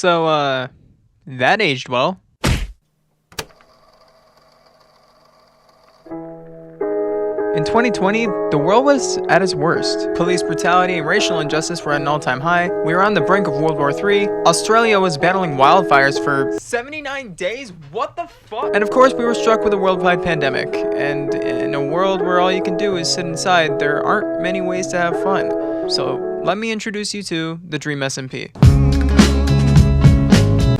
So, that aged well. In 2020, the world was at its worst. Police brutality and racial injustice were at an all-time high. We were on the brink of World War III. Australia was battling wildfires for 79 days? What the fuck? And of course, we were struck with a worldwide pandemic. And in a world where all you can do is sit inside, there aren't many ways to have fun. So let me introduce you to the DreamSMP.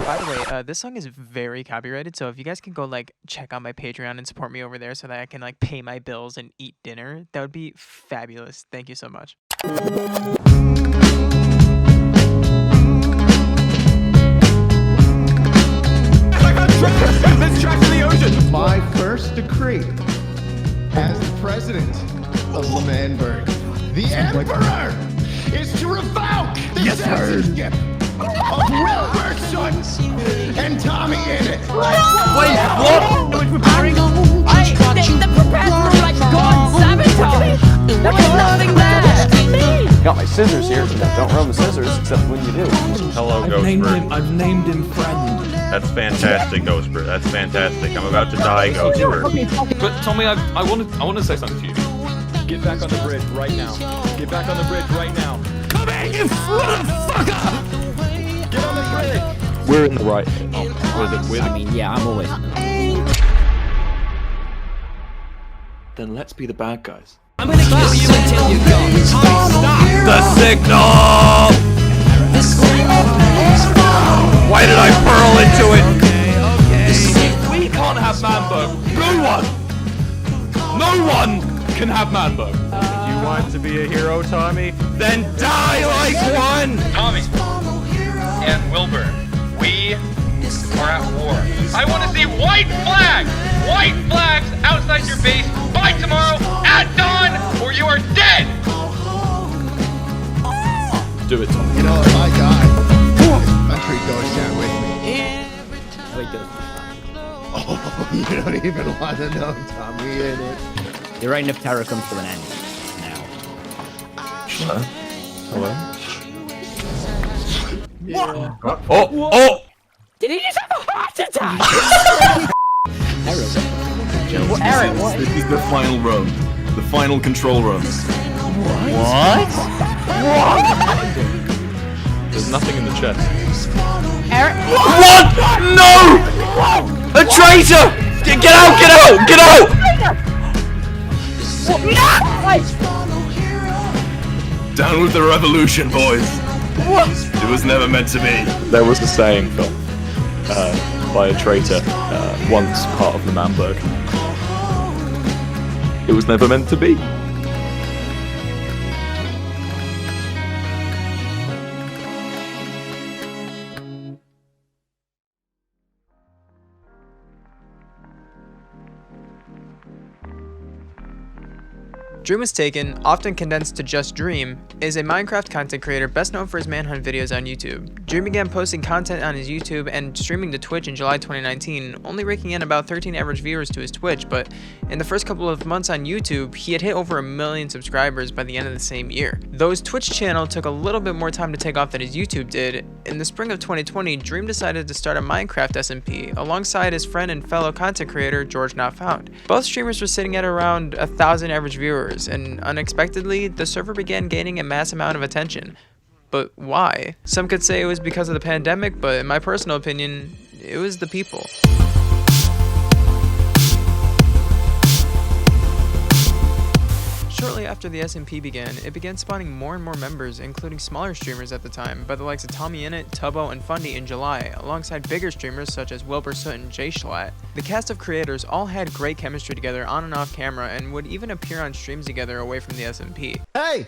By the way, this song is very copyrighted, so if you guys can go check out my Patreon and support me over there so that I can pay my bills and eat dinner, that would be fabulous. Thank you so much. My first decree as the president of L'Manberg, the Emperor, is to revoke the censorship of Wilburson and Tommy Innit. Wait, what? The prepared like God sabotage. There was nothing there. Got my scissors here. Don't run the scissors except when you do. Hello, Ghostbird. I've named him friend. That's fantastic, Ghostbird. That's fantastic. I'm about to die, Ghostbird. But Tommy, I want to say something to you. Get back on the bridge right now. Get back on the bridge right now. Come in, you motherfucker! Get on the bridge. We're in the right. I'm always. Then let's be the bad guys. I'm gonna kill you until you're gone. Stop The signal! Why did I pearl into it? We can't have Manberg. No one can have Manberg. You want to be a hero, Tommy? Then die like one! Tommy and Wilbur, we are at war. I want to see white flags outside your base by tomorrow at dawn, or you are dead. Do it, Tommy. You know, if I die, this country goes down with me. Wait, Oh, you don't even want to know, Tommy Innit. the reign of terror comes to an end now. Hello? Oh! Did he just have a heart attack? This is the final run. The final control run. What? There's nothing in the chest. What? No! A traitor! Get out! Get out! Get out! Down with the revolution, boys. It was never meant to be. There was a saying, Phil, by a traitor, once part of the Manberg. It was never meant to be. Dream Was Taken, often condensed to just Dream, is a Minecraft content creator best known for his manhunt videos on YouTube. Dream began posting content on his YouTube and streaming to Twitch in July 2019, only raking in about 13 average viewers to his Twitch, but in the first couple of months on YouTube, he had hit over 1 million subscribers by the end of the same year. Though his Twitch channel took a little bit more time to take off than his YouTube did, in the spring of 2020, Dream decided to start a Minecraft SMP alongside his friend and fellow content creator George Not Found. Both streamers were sitting at around 1,000 average viewers, and unexpectedly, the server began gaining a mass amount of attention. But why? Some could say it was because of the pandemic, but in my personal opinion, it was the people. Shortly after the SMP began, it began spawning more and more members, including smaller streamers at the time, by the likes of Tommy Innit, Tubbo, and Fundy in July, alongside bigger streamers such as Wilbur Soot and Jay Schlatt. The cast of creators all had great chemistry together on and off camera, and would even appear on streams together away from the SMP. Hey!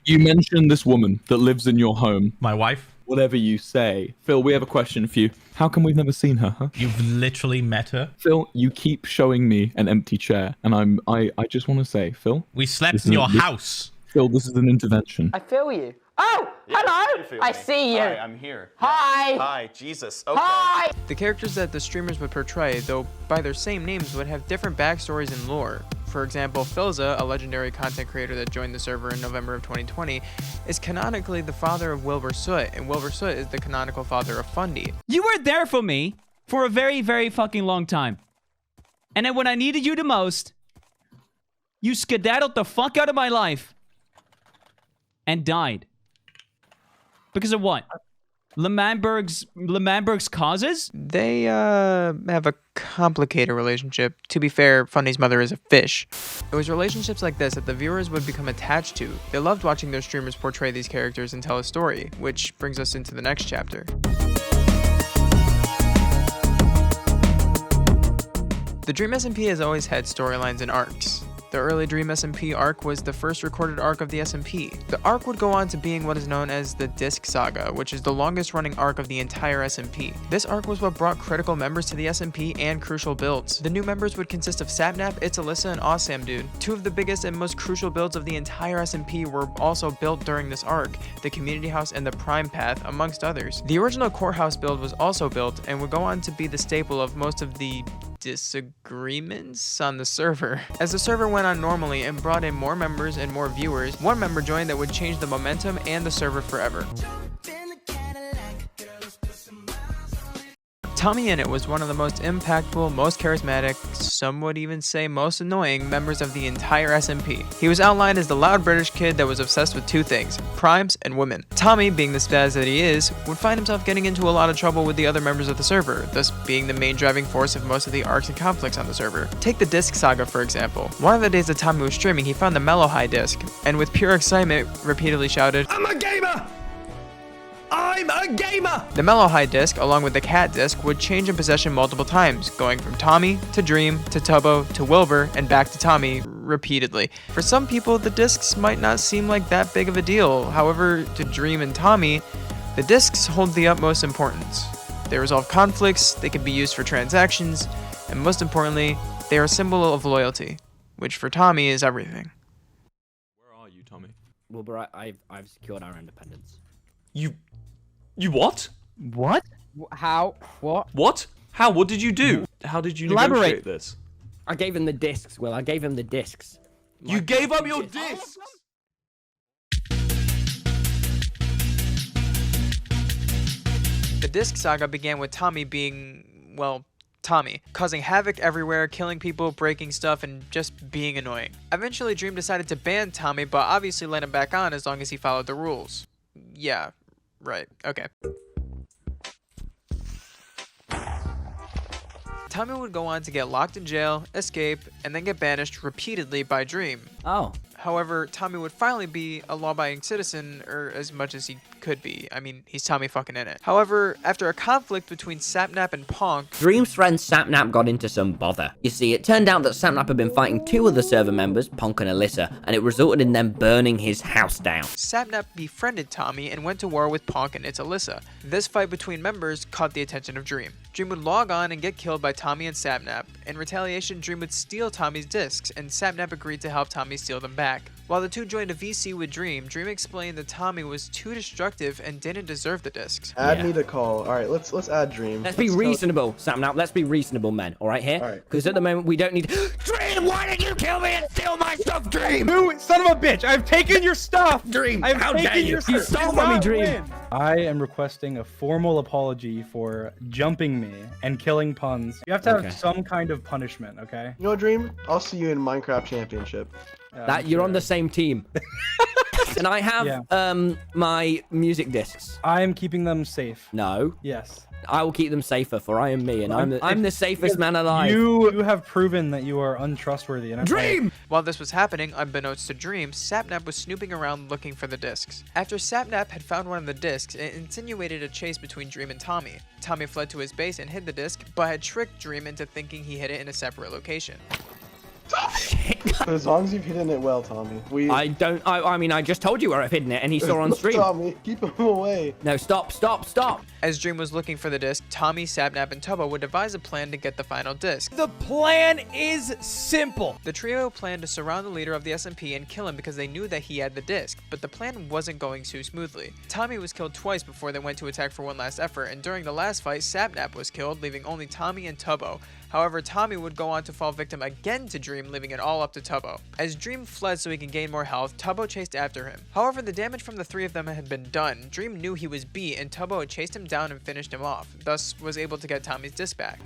You mentioned this woman that lives in your home. My wife? Whatever you say. Phil, we have a question for you. How come we've never seen her, huh? You've literally met her? Phil, you keep showing me an empty chair, and I just want to say, Phil. We slept in your house. Phil, this is an intervention. I feel you. Oh, hello. I see you. Hi, I'm here. Hi. Hi, Jesus. Okay. Hi. The characters that the streamers would portray, though by their same names, would have different backstories and lore. For example, Philza, a legendary content creator that joined the server in November of 2020, is canonically the father of Wilbur Soot, and Wilbur Soot is the canonical father of Fundy. You were there for me for a very, very fucking long time. And then when I needed you the most, you skedaddled the fuck out of my life and died. Because of what? Lemanberg's causes? They have a complicated relationship. To be fair, Fundy's mother is a fish. It was relationships like this that the viewers would become attached to. They loved watching their streamers portray these characters and tell a story, which brings us into the next chapter. The DreamSMP has always had storylines and arcs. The early DreamSMP arc was the first recorded arc of the SMP. The arc would go on to being what is known as the Disc Saga, which is the longest running arc of the entire SMP. This arc was what brought critical members to the SMP and crucial builds. The new members would consist of Sapnap, It's Alyssa, and Awesome Dude. Two of the biggest and most crucial builds of the entire SMP were also built during this arc, the Community House and the Prime Path, amongst others. The original Courthouse build was also built and would go on to be the staple of most of the disagreements on the server. As the server went on normally and brought in more members and more viewers, one member joined that would change the momentum and the server forever. Tommy Innit was one of the most impactful, most charismatic, some would even say most annoying members of the entire SMP. He was outlined as the loud British kid that was obsessed with two things, primes and women. Tommy, being the spaz that he is, would find himself getting into a lot of trouble with the other members of the server, thus being the main driving force of most of the arcs and conflicts on the server. Take the Disc Saga for example. One of the days that Tommy was streaming, he found the Mellow High disc, and with pure excitement, repeatedly shouted, "I'm a gamer! I'm a gamer!" The Mellow High disc, along with the Cat disc, would change in possession multiple times, going from Tommy to Dream to Tubbo to Wilbur and back to Tommy repeatedly. For some people, the discs might not seem like that big of a deal. However, to Dream and Tommy, the discs hold the utmost importance. They resolve conflicts, they can be used for transactions, and most importantly, they are a symbol of loyalty, which for Tommy is everything. Where are you, Tommy? Wilbur, I've secured our independence. You what? What? How? What? What? How? What did you do? How did you negotiate this? I gave him the discs, Will. I gave him the discs. You gave up your discs? The Disc Saga began with Tommy being, well, Tommy, causing havoc everywhere, killing people, breaking stuff, and just being annoying. Eventually, Dream decided to ban Tommy, but obviously let him back on as long as he followed the rules. Yeah, right, okay. Tommy would go on to get locked in jail, escape, and then get banished repeatedly by Dream. Oh. However, Tommy would finally be a law-abiding citizen, or as much as he could be. I mean, he's Tommy fucking Innit. However, after a conflict between Sapnap and Ponk, Dream's friend Sapnap got into some bother. You see, it turned out that Sapnap had been fighting two of the server members, Ponk and Alyssa, and it resulted in them burning his house down. Sapnap befriended Tommy and went to war with Ponk and its Alyssa. This fight between members caught the attention of Dream. Dream would log on and get killed by Tommy and Sapnap. In retaliation, Dream would steal Tommy's discs, and Sapnap agreed to help Tommy steal them back. While the two joined a VC with Dream, Dream explained that Tommy was too destructive and didn't deserve the discs. Add me to call. All right, let's add Dream. Let's be reasonable, Sapnap. Let's be reasonable, men. All right, here? All right. Because at the moment, we don't need... Dream, why did you kill me and steal my stuff, Dream? You son of a bitch! I've taken your stuff! Dream, I've how taken dare you? your You stuff! stole Do from me, not Dream. win. I am requesting a formal apology for jumping me and killing puns. You have to have some kind of punishment, okay? You know what, Dream? I'll see you in Minecraft Championship. That you're on the same team. And I have my music discs. I am keeping them safe. No. Yes. I will keep them safer, for I am me, and I'm the safest man alive. You have proven that you are untrustworthy. And Dream! While this was happening, unbeknownst to Dream, Sapnap was snooping around looking for the discs. After Sapnap had found one of the discs, it insinuated a chase between Dream and Tommy. Tommy fled to his base and hid the disc, but had tricked Dream into thinking he hid it in a separate location. As long as you've hidden it well, Tommy. I mean, I just told you where I've hidden it, and he saw on stream. Tommy, keep him away. No, stop. As Dream was looking for the disc, Tommy, Sapnap, and Tubbo would devise a plan to get the final disc. The plan is simple. The trio planned to surround the leader of the SMP and kill him because they knew that he had the disc, but the plan wasn't going too smoothly. Tommy was killed twice before they went to attack for one last effort, and during the last fight, Sapnap was killed, leaving only Tommy and Tubbo. However, Tommy would go on to fall victim again to Dream, leaving it all up to to Tubbo. As Dream fled so he could gain more health, Tubbo chased after him. However, the damage from the three of them had been done. Dream knew he was beat, and Tubbo had chased him down and finished him off, thus was able to get Tommy's disc back.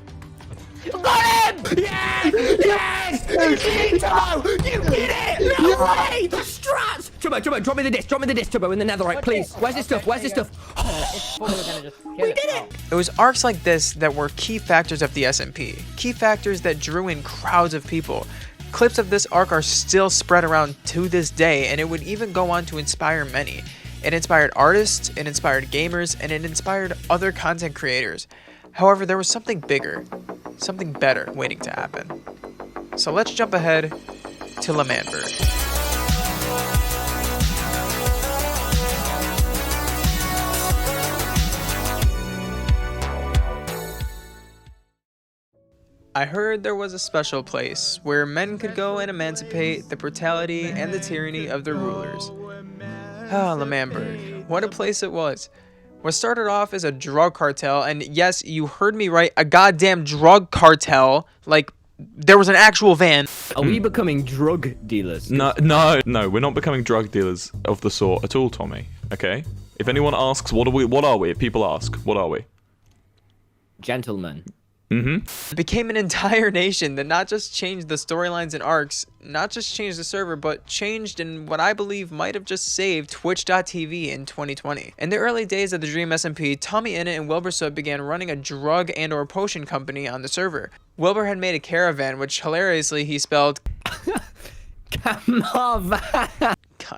Got him! Yes! Yes! You did it, Tubbo! You did it! No way! The strats! Tubbo, drop me the disc, Tubbo, in the netherite, please. Where's this stuff? We did it! It was arcs like this that were key factors of the SMP, key factors that drew in crowds of people. Clips of this arc are still spread around to this day, and it would even go on to inspire many. It inspired artists, it inspired gamers, and it inspired other content creators. However, there was something bigger, something better waiting to happen. So let's jump ahead to L'Manberg. I heard there was a special place where men could go and emancipate the brutality and the tyranny of their rulers. Ah, L'Manberg. What a place it was. What started off as a drug cartel, and yes, you heard me right, a goddamn drug cartel, like, there was an actual van. Are we becoming drug dealers? No, we're not becoming drug dealers of the sort at all, Tommy, okay? If anyone asks, what are we? If people ask, what are we? Gentlemen. It became an entire nation that not just changed the storylines and arcs, not just changed the server, but changed in what I believe might have just saved Twitch.tv in 2020. In the early days of the DreamSMP, Tommy Innit and Wilbur Soot began running a drug and or potion company on the server. Wilbur had made a caravan, which hilariously he spelled Caravan.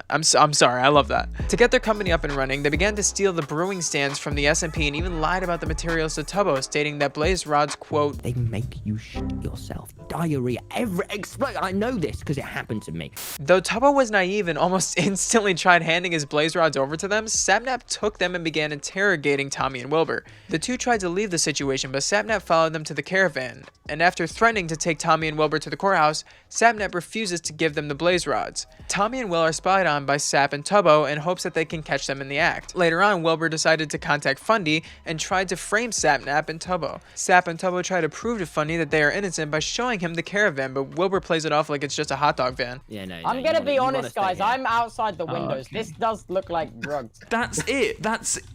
I'm sorry, I love that. To get their company up and running, they began to steal the brewing stands from the SMP and even lied about the materials to Tubbo, stating that blaze rods, quote, they make you shit yourself. Diarrhea, I know this because it happened to me. Though Tubbo was naive and almost instantly tried handing his blaze rods over to them, Sapnap took them and began interrogating Tommy and Wilbur. The two tried to leave the situation, but Sapnap followed them to the caravan, and after threatening to take Tommy and Wilbur to the courthouse, Sapnap refuses to give them the blaze rods. Tommy and Will are spied on by Sap and Tubbo in hopes that they can catch them in the act. Later on, Wilbur decided to contact Fundy and tried to frame Sapnap and Tubbo. Sap and Tubbo try to prove to Fundy that they are innocent by showing him the caravan, but Wilbur plays it off like it's just a hot dog van. Yeah, no, I'm gonna be honest, guys. I'm outside the windows. Okay. This does look like drugs. That's it.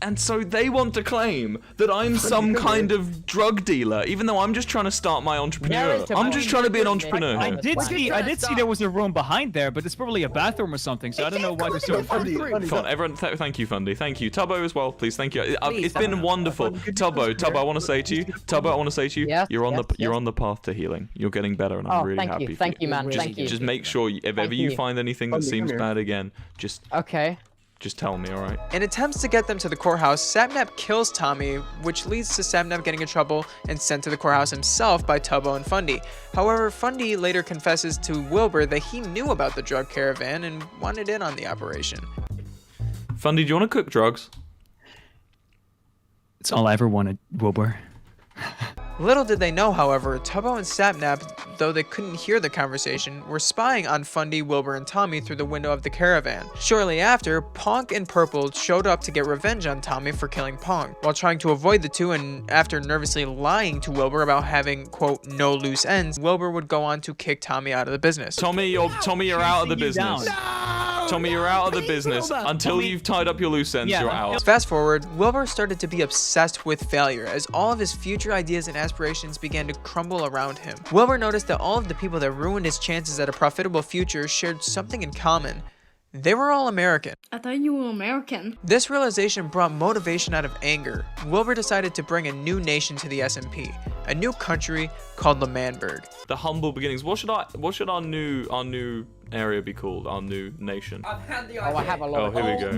And so they want to claim that I'm some kind of drug dealer, even though I'm just trying to start my entrepreneur. I'm just trying to be an entrepreneur. I did see there was a room behind there, but it's probably a bathroom or something, so I don't know why there's so Come on, everyone, thank you, Fundy. Thank you. Tubbo as well, please. Thank you. It's been wonderful. Tubbo, I want to say to you, yes, you're on the path to healing. You're getting better, and I'm really happy for you. Thank you, man. Thank you. Just make sure if ever you find anything that seems bad again, just tell me, alright? In attempts to get them to the courthouse, Sapnap kills Tommy, which leads to Sapnap getting in trouble and sent to the courthouse himself by Tubbo and Fundy. However, Fundy later confesses to Wilbur that he knew about the drug caravan and wanted in on the operation. Fundy, do you want to cook drugs? It's all I ever wanted, Wilbur. Little did they know, however, Tubbo and Sapnap, though they couldn't hear the conversation, were spying on Fundy, Wilbur, and Tommy through the window of the caravan. Shortly after, Ponk and Purple showed up to get revenge on Tommy for killing Ponk. While trying to avoid the two and after nervously lying to Wilbur about having, quote, no loose ends, Wilbur would go on to kick Tommy out of the business. Tommy, you're out of the business. Tommy, you're out of the business. Until you've tied up your loose ends, you're out. Fast forward, Wilbur started to be obsessed with failure as all of his future ideas and aspirations began to crumble around him. Wilbur noticed that all of the people that ruined his chances at a profitable future shared something in common. They were all American. I thought you were American. This realization brought motivation out of anger. Wilbur decided to bring a new nation to the SMP, a new country called L'Manberg. The humble beginnings. What should our new area be called? Our new nation. I've had the idea. I have a lot. Oh, here we go. Oh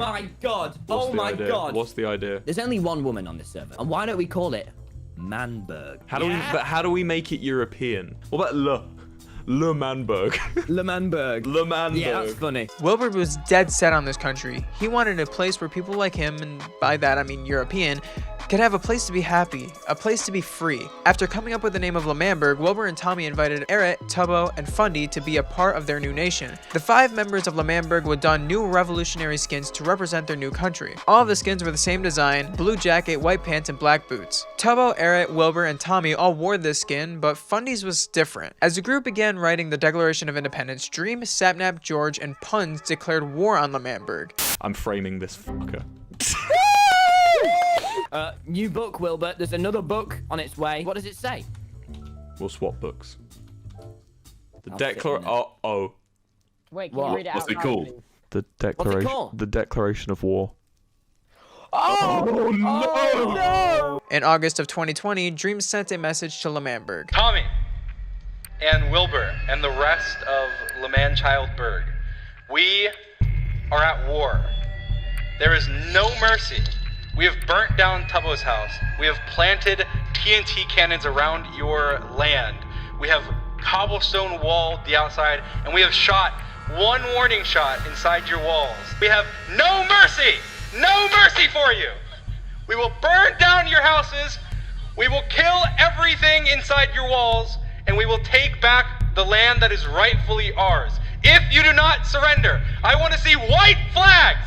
my god. God. What's the idea? There's only one woman on this server, and why don't we call it Manberg? How do we make it European? What about L'Manberg? L'Manberg. Yeah, that's funny. Wilbur was dead set on this country. He wanted a place where people like him, and by that I mean European, could have a place to be happy, a place to be free. After coming up with the name of L'Manberg, Wilbur and Tommy invited Eret, Tubbo, and Fundy to be a part of their new nation. The 5 members of L'Manberg would don new revolutionary skins to represent their new country. All of the skins were the same design, blue jacket, white pants, and black boots. Tubbo, Eret, Wilbur, and Tommy all wore this skin, but Fundy's was different. As the group began writing the Declaration of Independence, Dream, Sapnap, George, and Puns declared war on L'Manberg. I'm framing this fucker. New book, Wilbur. There's another book on its way. What does it say? We'll swap books. The Wait, can you read it out? What's it called? please? The declaration. called? The Declaration of War. Oh no! In August of 2020, Dream sent a message to L'Manberg. Tommy and Wilbur and the rest of L'Manchildberg, we are at war. There is no mercy. We have burnt down Tubbo's house. We have planted TNT cannons around your land. We have cobblestone walled the outside, and we have shot one warning shot inside your walls. We have no mercy! No mercy for you! We will burn down your houses, we will kill everything inside your walls, and we will take back the land that is rightfully ours. If you do not surrender, I want to see white flags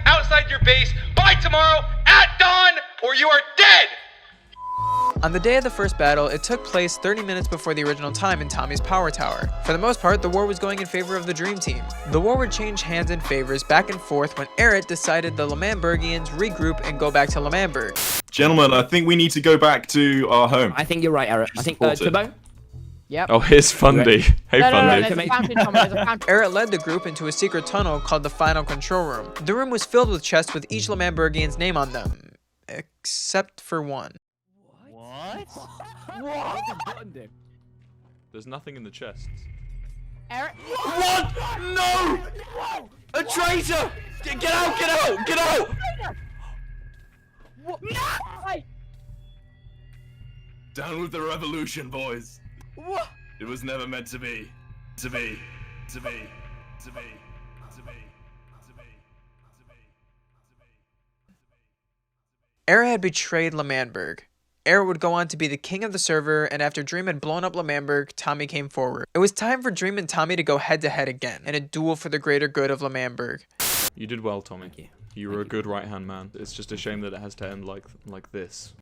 outside your base by tomorrow at dawn, or you are dead! On the day of the first battle, it took place 30 minutes before the original time in Tommy's power tower. For the most part, the war was going in favor of the Dream Team. The war would change hands and favors back and forth when Eret decided the L'Manbergians regroup and go back to L'Manberg. Gentlemen, I think we need to go back to our home. I think you're right, Eret. I think Tubbo. Yep. Oh, here's Fundy. Hey, No, Fundy. there's a fountain, Tommy, there's a fountain. Eret led the group into a secret tunnel called the Final Control Room. The room was filled with chests with each L'Manbergian's name on them, except for one. What? What? There's nothing in the chests. Eret. What? No! A traitor! Get out! Get out! Get out! What? No! Down with the revolution, boys. What? It was never meant to be. To be. Eret had betrayed L'Manberg. Eret would go on to be the king of the server, and after Dream had blown up L'Manberg, Tommy came forward. It was time for Dream and Tommy to go head-to-head again, in a duel for the greater good of L'Manberg. You did well, Tommy. Thank you. You were a good right-hand man. It's just a shame that it has to end like this.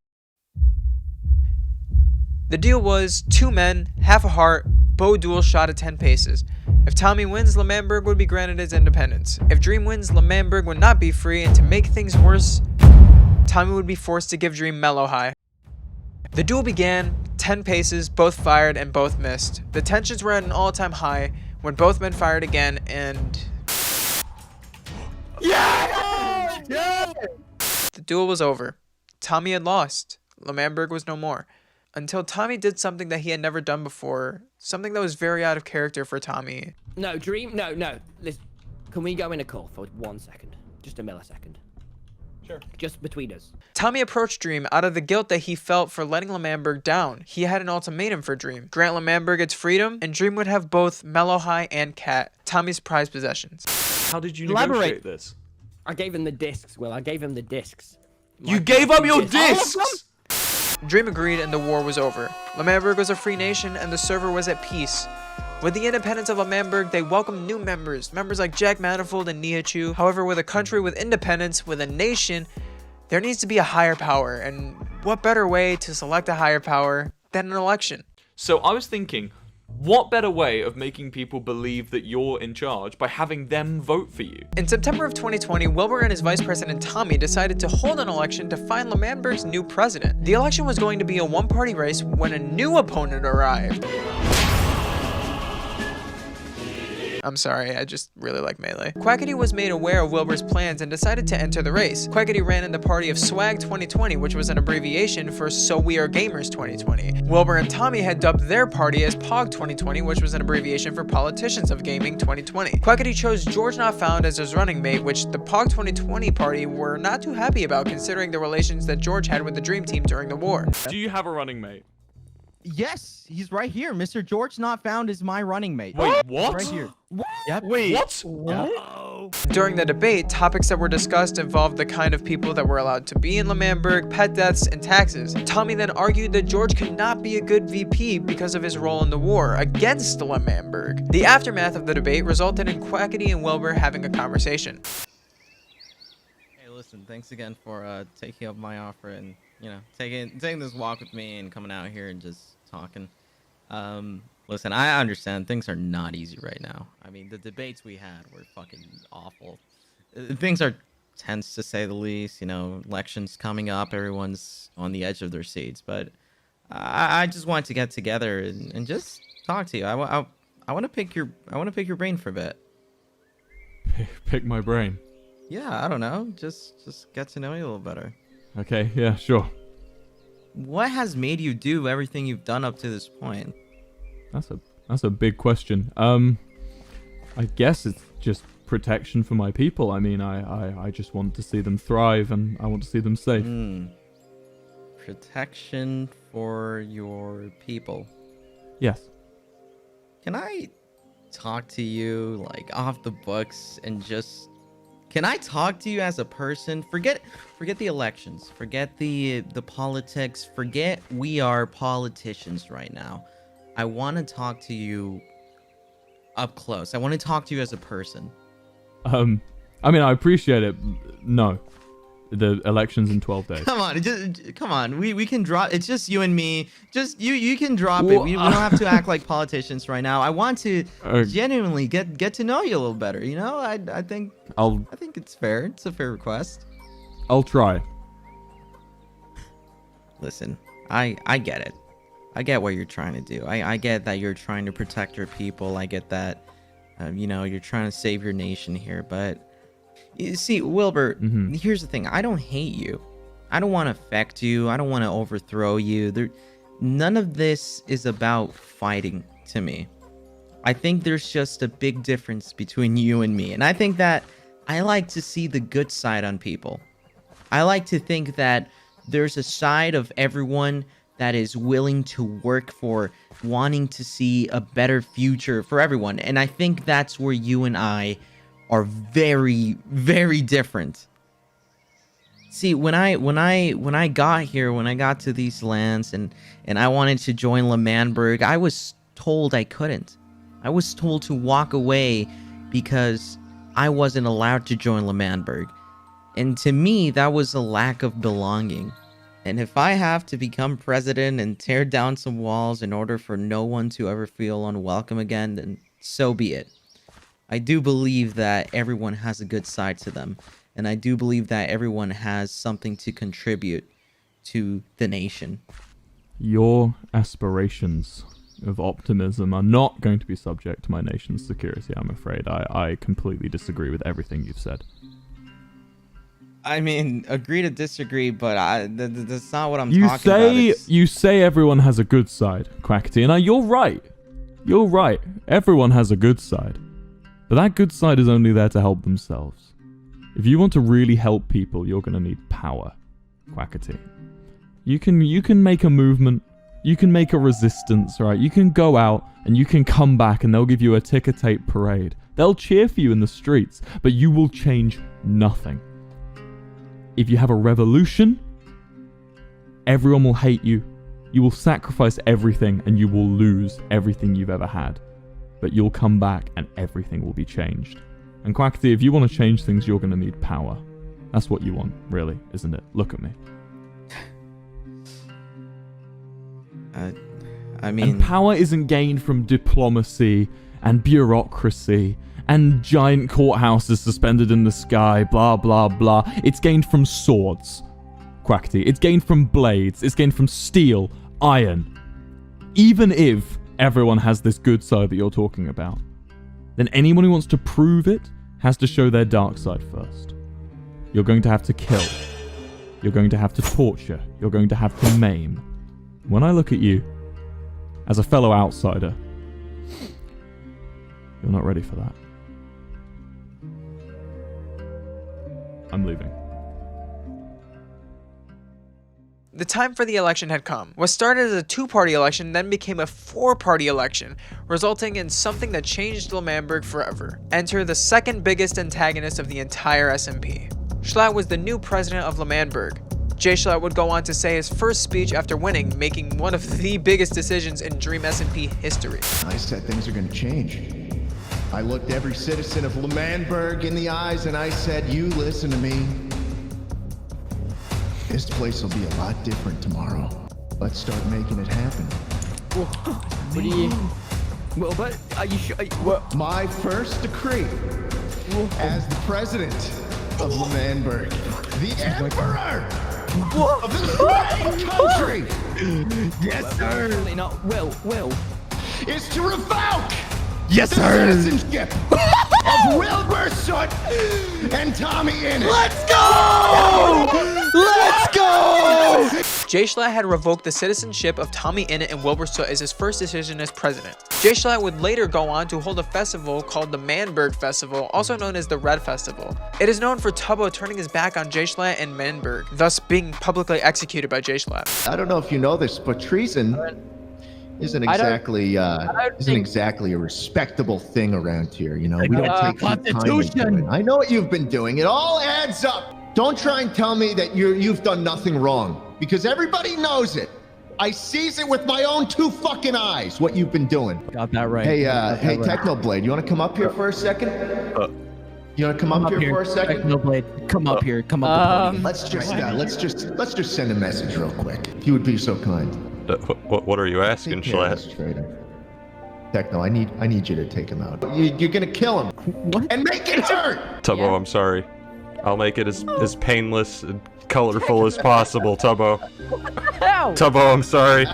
The deal was 2 men, half a heart, bow duel shot at 10 paces. If Tommy wins, L'Manberg would be granted his independence. If Dream wins, L'Manberg would not be free, and to make things worse, Tommy would be forced to give Dream Mellow High. The duel began, 10 paces, both fired and both missed. The tensions were at an all-time high when both men fired again, and the duel was over. Tommy had lost. L'Manberg was no more. Until Tommy did something that he had never done before. Something that was very out of character for Tommy. No, Dream. No. Listen, can we go in a call for 1 second? Just a millisecond. Sure. Just between us. Tommy approached Dream out of the guilt that he felt for letting L'Manberg down. He had an ultimatum for Dream. Grant L'Manberg its freedom, and Dream would have both Mellow High and Cat, Tommy's prized possessions. How did you Elaborate. negotiate this? I gave him the discs, Will. I gave him the discs. You gave up your discs! Dream agreed and the war was over. L'Manberg was a free nation and the server was at peace. With the independence of L'Manberg, they welcomed new members like Jack Manifold and Nihachu. However, with a country with independence, with a nation, there needs to be a higher power, and what better way to select a higher power than an election? So I was thinking, what better way of making people believe that you're in charge by having them vote for you? In September of 2020, Wilbur and his vice president Tommy decided to hold an election to find L'Manberg's new president. The election was going to be a one-party race when a new opponent arrived. I'm sorry, I just really like Melee. Quackity was made aware of Wilbur's plans and decided to enter the race. Quackity ran in the party of Swag 2020, which was an abbreviation for So We Are Gamers 2020. Wilbur and Tommy had dubbed their party as Pog 2020, which was an abbreviation for Politicians of Gaming 2020. Quackity chose George Not Found as his running mate, which the Pog 2020 party were not too happy about considering the relations that George had with the Dream Team during the war. Do you have a running mate? Yes, he's right here. Mr. George Not Found is my running mate. Wait, what? Right here. Yep. Wait, what? During the debate, topics that were discussed involved the kind of people that were allowed to be in L'Manberg, pet deaths, and taxes. Tommy then argued that George could not be a good VP because of his role in the war against L'Manberg. The aftermath of the debate resulted in Quackity and Wilbur having a conversation. Hey, listen, thanks again for taking up my offer and, you know, taking this walk with me and coming out here and just talking. Listen, I understand things are not easy right now. I mean, the debates we had were fucking awful. Things are tense, to say the least. You know, elections coming up, everyone's on the edge of their seats. But I just want to get together and just talk to you. I want to pick your brain for a bit. Pick my brain. Yeah, I don't know. Just get to know you a little better. Okay, yeah, sure. What has made you do everything you've done up to this point? That's a big question. I guess it's just protection for my people. I mean, I just want to see them thrive and I want to see them safe. Protection for your people. Yes. Can I talk to you like off the books and just can I talk to you as a person? Forget the elections. Forget the politics. Forget we are politicians right now. I want to talk to you up close. I want to talk to you as a person. I mean, I appreciate it. No. The election's in 12 days. Come on. We can drop. It's just you and me. Just you can drop it. We don't have to act like politicians right now. I want to genuinely get to know you a little better. You know, I think it's fair. It's a fair request. I'll try. Listen, I get it. I get what you're trying to do. I get that you're trying to protect your people. I get that, you know, you're trying to save your nation here. But you see, Wilbur, here's the thing. I don't hate you. I don't want to affect you. I don't want to overthrow you. None of this is about fighting to me. I think there's just a big difference between you and me. And I think that I like to see the good side on people. I like to think that there's a side of everyone that is willing to work for wanting to see a better future for everyone. And I think that's where you and I are very, very different. See, when I got here, when I got to these lands and I wanted to join L'Manberg, I was told I couldn't. I was told to walk away because I wasn't allowed to join L'Manberg. And to me, that was a lack of belonging. And if I have to become president and tear down some walls in order for no one to ever feel unwelcome again, then so be it. I do believe that everyone has a good side to them. And I do believe that everyone has something to contribute to the nation. Your aspirations of optimism are not going to be subject to my nation's security, I'm afraid. I completely disagree with everything you've said. I mean, agree to disagree, but that's not what I'm talking about. You say everyone has a good side, Quackity, and you're right. You're right. Everyone has a good side. But that good side is only there to help themselves. If you want to really help people, you're going to need power, Quackity. You can make a movement. You can make a resistance, right? You can go out and you can come back and they'll give you a ticker tape parade. They'll cheer for you in the streets, but you will change nothing. If you have a revolution, everyone will hate you. You will sacrifice everything and you will lose everything you've ever had. But you'll come back and everything will be changed. And Quackity, if you want to change things, you're going to need power. That's what you want, really, isn't it? Look at me. I mean... And power isn't gained from diplomacy and bureaucracy and giant courthouses suspended in the sky, blah, blah, blah. It's gained from swords, Quackity. It's gained from blades. It's gained from steel, iron. Even if everyone has this good side that you're talking about, then anyone who wants to prove it has to show their dark side first. You're going to have to kill. You're going to have to torture. You're going to have to maim. When I look at you, as a fellow outsider, you're not ready for that. I'm leaving. The time for the election had come. What started as a 2-party election then became a 4-party election, resulting in something that changed L'Manberg forever. Enter the second biggest antagonist of the entire SMP. Schlatt was the new president of L'Manberg. Jay Schlatt would go on to say his first speech after winning, making one of the biggest decisions in DreamSMP history. I said things are going to change. I looked every citizen of L'Manberg in the eyes and I said, you listen to me. This place will be a lot different tomorrow. Let's start making it happen. What do you... Well, but are you sure? My first decree as the president of L'Manberg, the emperor of this great country. Yes, sir. Not Will. Is to revoke Yes, the sir. citizenship of Wilbur Soot and Tommy Innit. Let's go! Let's go! Jay Schlatt had revoked the citizenship of Tommy Innit and Wilbur Soot as his first decision as president. Jay Schlatt would later go on to hold a festival called the Manberg Festival, also known as the Red Festival. It is known for Tubbo turning his back on Jay Schlatt and Manberg, thus being publicly executed by Jay Schlatt. I don't know if you know this, but treason isn't exactly a respectable thing around here. You know, we don't take Constitution. I know what you've been doing. It all adds up. Don't try and tell me that you've done nothing wrong, because everybody knows it. I sees it with my own 2 fucking eyes. What you've been doing. Got that right. Hey, Technoblade, you want to come up here for a second? You want to come up here for a second? Technoblade, come up here. Come up. Let's just send a message real quick. If you would be so kind. What are you asking, Schlatt? Techno, I need you to take him out. You're gonna kill him. What? And make it hurt. Tubbo, I'm sorry. I'll make it as painless and colorful as possible, Tubbo. Tubbo, I'm sorry.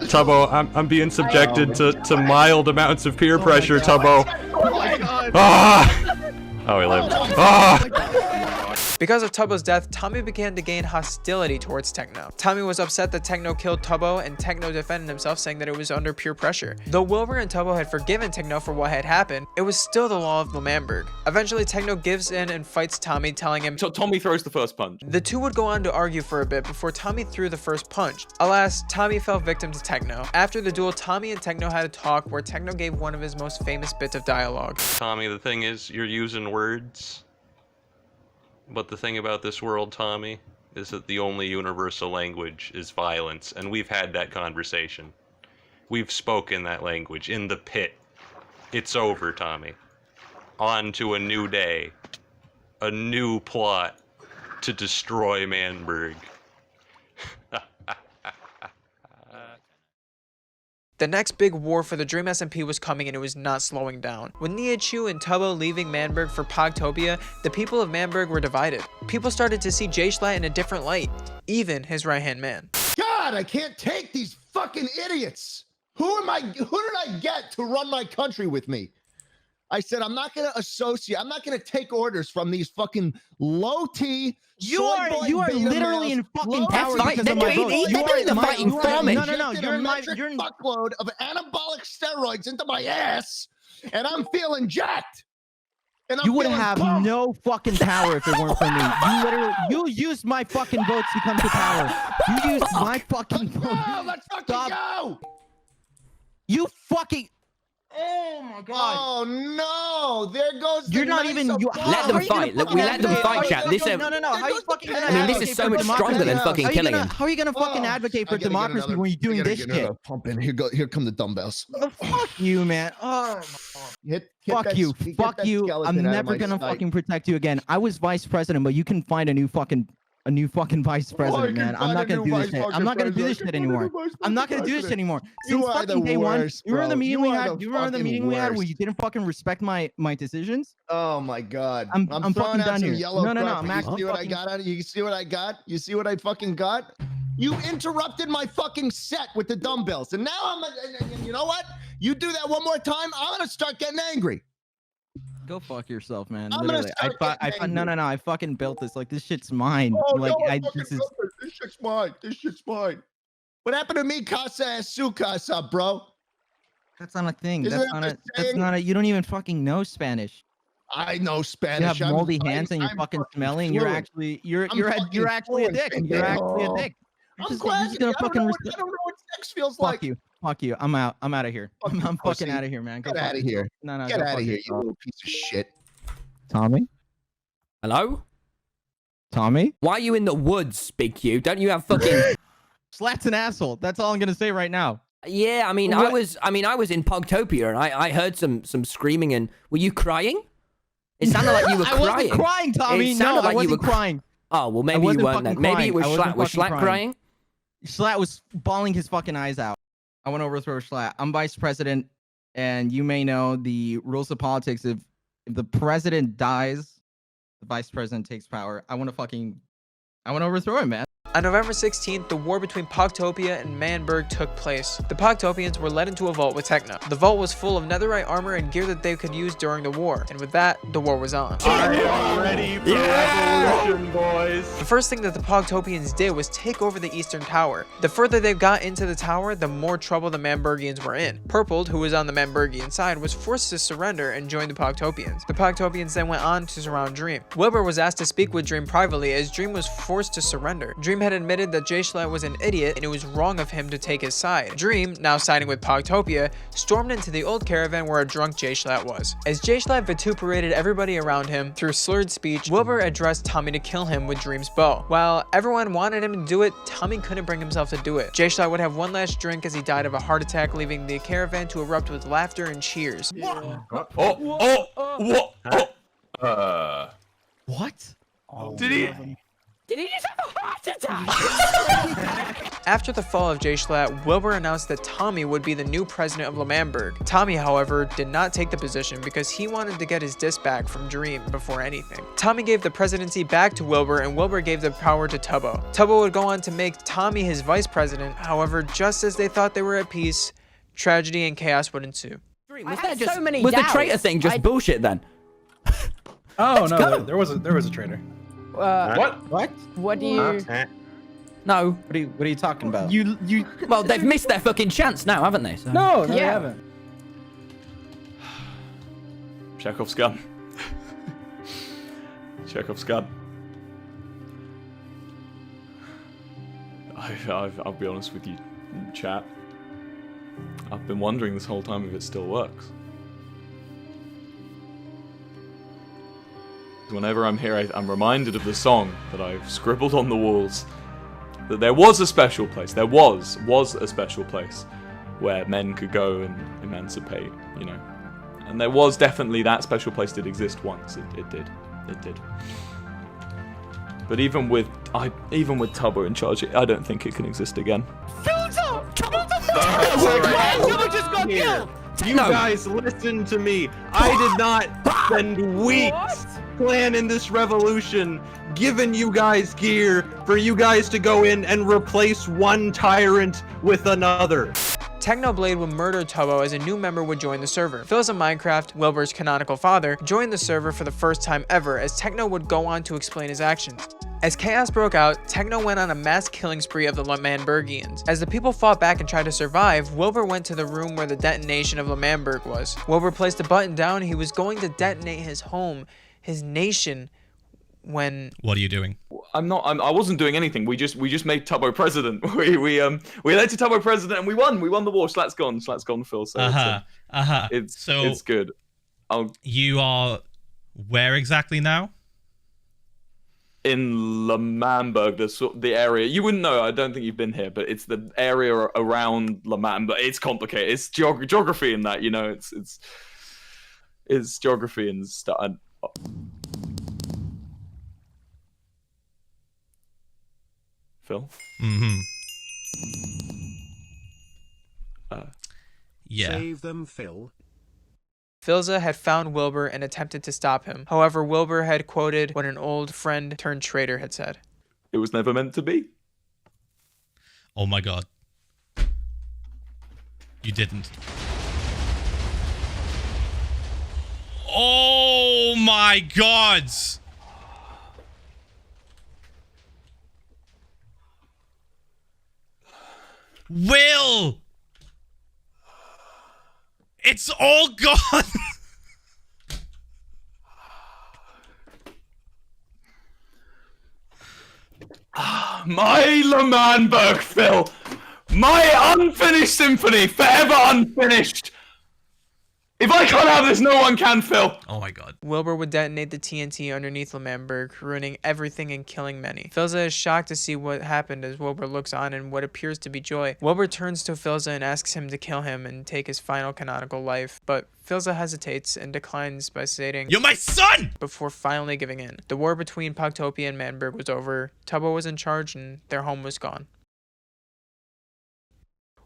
Tubbo, I'm being subjected to mild amounts of peer pressure, Tubbo. Oh my God. Oh, he lived. Because of Tubbo's death, Tommy began to gain hostility towards Techno. Tommy was upset that Techno killed Tubbo, and Techno defended himself, saying that it was under peer pressure. Though Wilbur and Tubbo had forgiven Techno for what had happened, it was still the law of L'Manberg. Eventually, Techno gives in and fights Tommy, telling him Tommy throws the first punch. The two would go on to argue for a bit before Tommy threw the first punch. Alas, Tommy fell victim to Techno. After the duel, Tommy and Techno had a talk where Techno gave one of his most famous bits of dialogue. Tommy, the thing is, you're using words. But the thing about this world, Tommy, is that the only universal language is violence, and we've had that conversation. We've spoken that language in the pit. It's over, Tommy. On to a new day. A new plot to destroy Manberg. The next big war for the DreamSMP was coming, and it was not slowing down. With Nihachu and Tubbo leaving Manberg for Pogtopia, the people of Manberg were divided. People started to see Jay Schlatt in a different light, even his right-hand man. God, I can't take these fucking idiots. Who did I get to run my country with me? I said, I'm not going to associate. I'm not going to take orders from these fucking low-T. You are literally in fucking power because of my vote. You're doing the fighting for me. No. You're in fuckload of anabolic steroids into my ass, and I'm feeling jacked. And You would have no fucking power if it weren't for me. You used my fucking votes to come to power. You used my fucking vote. Let's fucking go. You fucking. Oh my God! Oh no! There goes. You're not even. Let them fight. We let them fight, chat. This. No. How are you fucking? I mean, this is so much stronger than fucking killing him. How are you gonna fucking advocate for democracy when you're doing this shit? Pump in. Here come the dumbbells. Fuck you, man. Oh. Fuck you. I'm never gonna fucking protect you again. I was vice president, but you can find a new fucking vice president, man. I'm not gonna do this shit. I'm not gonna do this shit anymore. I'm not gonna do this shit anymore. Since fucking day one, you remember the meeting we had? You remember the meeting we had where you didn't fucking respect my decisions? Oh my God. I'm fucking done here. No. Max, you see what I got out of you? See what I got? You see what I fucking got? You interrupted my fucking set with the dumbbells, and now you know what? You do that one more time, I'm gonna start getting angry. Go fuck yourself, man. Literally. I fucking built this. Like, this shit's mine. This shit's mine. This shit's mine. What happened to me casa es su casa, bro? That's not a thing. That's not a. You don't even fucking know Spanish. I know Spanish. You have moldy hands and you're fucking smelly, and you're actually you're actually a dick. You're actually a dick. I'm glad. I don't know what sex feels like. Fuck you. Fuck you. I'm out. I'm out of here. I'm fucking out of here, man. Get out of here. No, Get out of here, you little piece of shit. Tommy? Hello? Tommy? Why are you in the woods, Big Q? Don't you have fucking... Slat's an asshole. That's all I'm gonna say right now. Yeah, I mean, I was in Pogtopia, and I heard some screaming, and were you crying? It sounded like you were crying. I wasn't crying, Tommy. No, I wasn't crying. Oh, well, maybe you weren't then. Maybe it was Schlat. Was Schlat crying? Schlat was bawling his fucking eyes out. I want to overthrow Schlat. I'm vice president, and you may know the rules of politics. If the president dies, the vice president takes power. I want to overthrow him, man. On November 16th, the war between Pogtopia and Manberg took place. The Pogtopians were led into a vault with Techno. The vault was full of netherite armor and gear that they could use during the war, and with that, the war was on. I am ready for revolution, boys! The first thing that the Pogtopians did was take over the eastern tower. The further they got into the tower, the more trouble the Manbergians were in. Purpled, who was on the Manbergian side, was forced to surrender and join the Pogtopians. The Pogtopians then went on to surround Dream. Wilbur was asked to speak with Dream privately as Dream was forced to surrender. Dream had admitted that Jschlat was an idiot and it was wrong of him to take his side. Dream, now siding with Pogtopia, stormed into the old caravan where a drunk Jschlat was. As Jschlat vituperated everybody around him through slurred speech, Wilbur addressed Tommy to kill him with Dream's bow. While everyone wanted him to do it, Tommy couldn't bring himself to do it. Jschlat would have one last drink as he died of a heart attack, leaving the caravan to erupt with laughter and cheers. What? Did he? Did he just have a heart attack? After the fall of Jschlat, Wilbur announced that Tommy would be the new president of L'Manberg. Tommy, however, did not take the position because he wanted to get his disc back from Dream before anything. Tommy gave the presidency back to Wilbur, and Wilbur gave the power to Tubbo. Tubbo would go on to make Tommy his vice president. However, just as they thought they were at peace, tragedy and chaos would ensue. Was the traitor thing just bullshit then? Oh no, there was a traitor. What? What do you? No. What are you talking about? You. Well, they've missed their fucking chance now, haven't they? So. No, they haven't. Chekhov's gun. Chekhov's gun. I'll be honest with you, chat. I've been wondering this whole time if it still works. Whenever I'm here, I'm reminded of the song that I've scribbled on the walls. That there was a special place. There was a special place where men could go and emancipate, you know. And there was definitely that special place did exist once. It did. But even with Tubbo in charge, I don't think it can exist again. You guys, listen to me. I did not spend weeks planning this revolution, giving you guys gear for you guys to go in and replace one tyrant with another. Technoblade would murder Tubbo as a new member would join the server. Phil's of Minecraft, Wilbur's canonical father, joined the server for the first time ever as Techno would go on to explain his actions. As chaos broke out, Techno went on a mass killing spree of the L'Manbergians. As the people fought back and tried to survive, Wilbur went to the room where the detonation of L'Manberg was. Wilbur placed a button down. He was going to detonate his home, his nation, when... What are you doing? I wasn't doing anything. We just made Tubbo president. We elected Tubbo president and we won. We won the war. Slat's gone, Phil. So it's good. You are where exactly now? In L'Manberg, the area. You wouldn't know. I don't think you've been here, but it's the area around L'Manberg. It's complicated. It's geography in that, you know. It's geography and stuff. Phil? Mm-hmm. Yeah. Save them, Phil. Philza had found Wilbur and attempted to stop him. However, Wilbur had quoted what an old friend turned traitor had said. It was never meant to be. Oh my god. You didn't. Oh my god! Will! It's all gone! My Lemanberg, Phil! My unfinished symphony, forever unfinished! If I can't have this, no one can, Phil! Oh my god. Wilbur would detonate the TNT underneath Lemanberg, ruining everything and killing many. Filza is shocked to see what happened as Wilbur looks on in what appears to be joy. Wilbur turns to Filza and asks him to kill him and take his final canonical life, but Filza hesitates and declines by stating, "You're my son!" before finally giving in. The war between Pogtopia and Manberg was over, Tubbo was in charge, and their home was gone.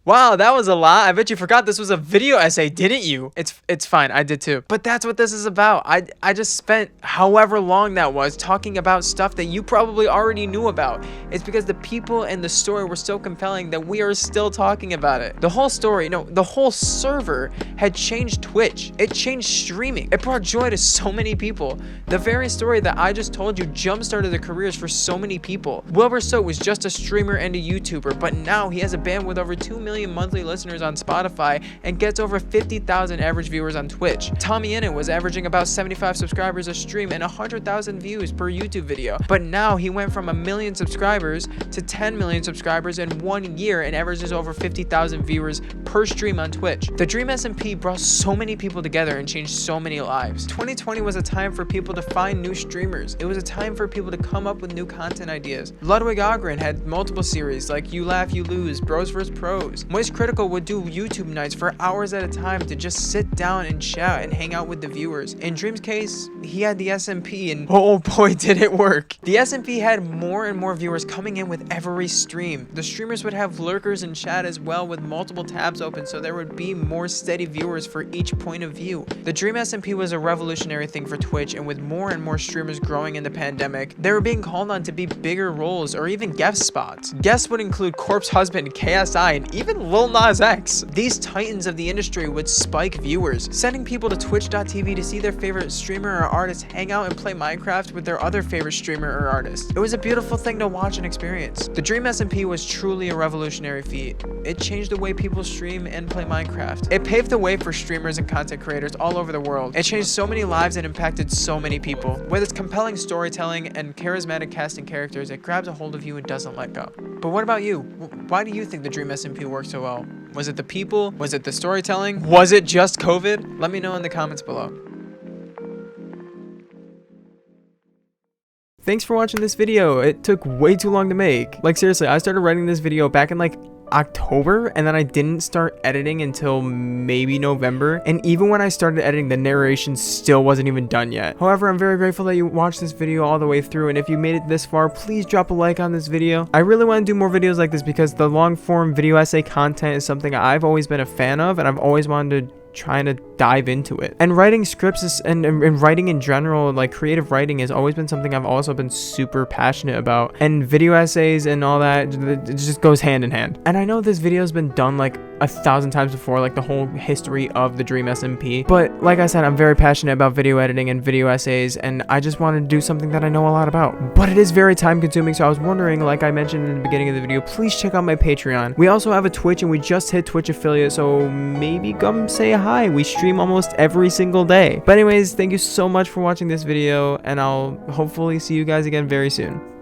Wow, that was a lot. I bet you forgot this was a video essay, didn't you? It's fine, I did too. But that's what this is about. I just spent however long that was talking about stuff that you probably already knew about. It's because the people and the story were so compelling that we are still talking about it. The whole story, no, the whole server had changed Twitch. It changed streaming. It brought joy to so many people. The very story that I just told you jump-started the careers for so many people. Wilbur Soot was just a streamer and a YouTuber, but now he has a band with over 2 million monthly listeners on Spotify and gets over 50,000 average viewers on Twitch. Tommy Innit was averaging about 75 subscribers a stream and 100,000 views per YouTube video. But now he went from 1 million subscribers to 10 million subscribers in 1 year and averages over 50,000 viewers per stream on Twitch. The DreamSMP brought so many people together and changed so many lives. 2020 was a time for people to find new streamers. It was a time for people to come up with new content ideas. Ludwig Ogren had multiple series like You Laugh, You Lose, Bros vs. Pros. Moist Critical would do YouTube nights for hours at a time to just sit down and chat and hang out with the viewers. In Dream's case, he had the SMP and oh boy did it work. The SMP had more and more viewers coming in with every stream. The streamers would have lurkers in chat as well with multiple tabs open so there would be more steady viewers for each point of view. The DreamSMP was a revolutionary thing for Twitch, and with more and more streamers growing in the pandemic, they were being called on to be bigger roles or even guest spots. Guests would include Corpse Husband, KSI, and even Lil Nas X. These titans of the industry would spike viewers, sending people to twitch.tv to see their favorite streamer or artist hang out and play Minecraft with their other favorite streamer or artist. It was a beautiful thing to watch and experience. The DreamSMP was truly a revolutionary feat. It changed the way people stream and play Minecraft. It paved the way for streamers and content creators all over the world. It changed so many lives and impacted so many people. With its compelling storytelling and charismatic casting characters, it grabs a hold of you and doesn't let go. But what about you? Why do you think the DreamSMP worked so well? Was it the people? Was it the storytelling? Was it just COVID? Let me know in the comments below. Thanks for watching this video. It took way too long to make. Like seriously, I started writing this video back in like October, and then I didn't start editing until maybe November, and even when I started editing, the narration still wasn't even done yet. However, I'm very grateful that you watched this video all the way through, and if you made it this far, please drop a like on this video. I really want to do more videos like this because the long form video essay content is something I've always been a fan of, and I've always wanted to trying to dive into it. And writing scripts is, and writing in general, like creative writing, has always been something I've also been super passionate about. And video essays and all that, it just goes hand in hand. And I know this video has been done like 1,000 times before, like the whole history of the DreamSMP. But like I said, I'm very passionate about video editing and video essays, and I just wanted to do something that I know a lot about. But it is very time consuming, so I was wondering, like I mentioned in the beginning of the video, please check out my Patreon. We also have a Twitch, and we just hit Twitch affiliate, so maybe come say hi. We stream almost every single day. But anyways, thank you so much for watching this video, and I'll hopefully see you guys again very soon.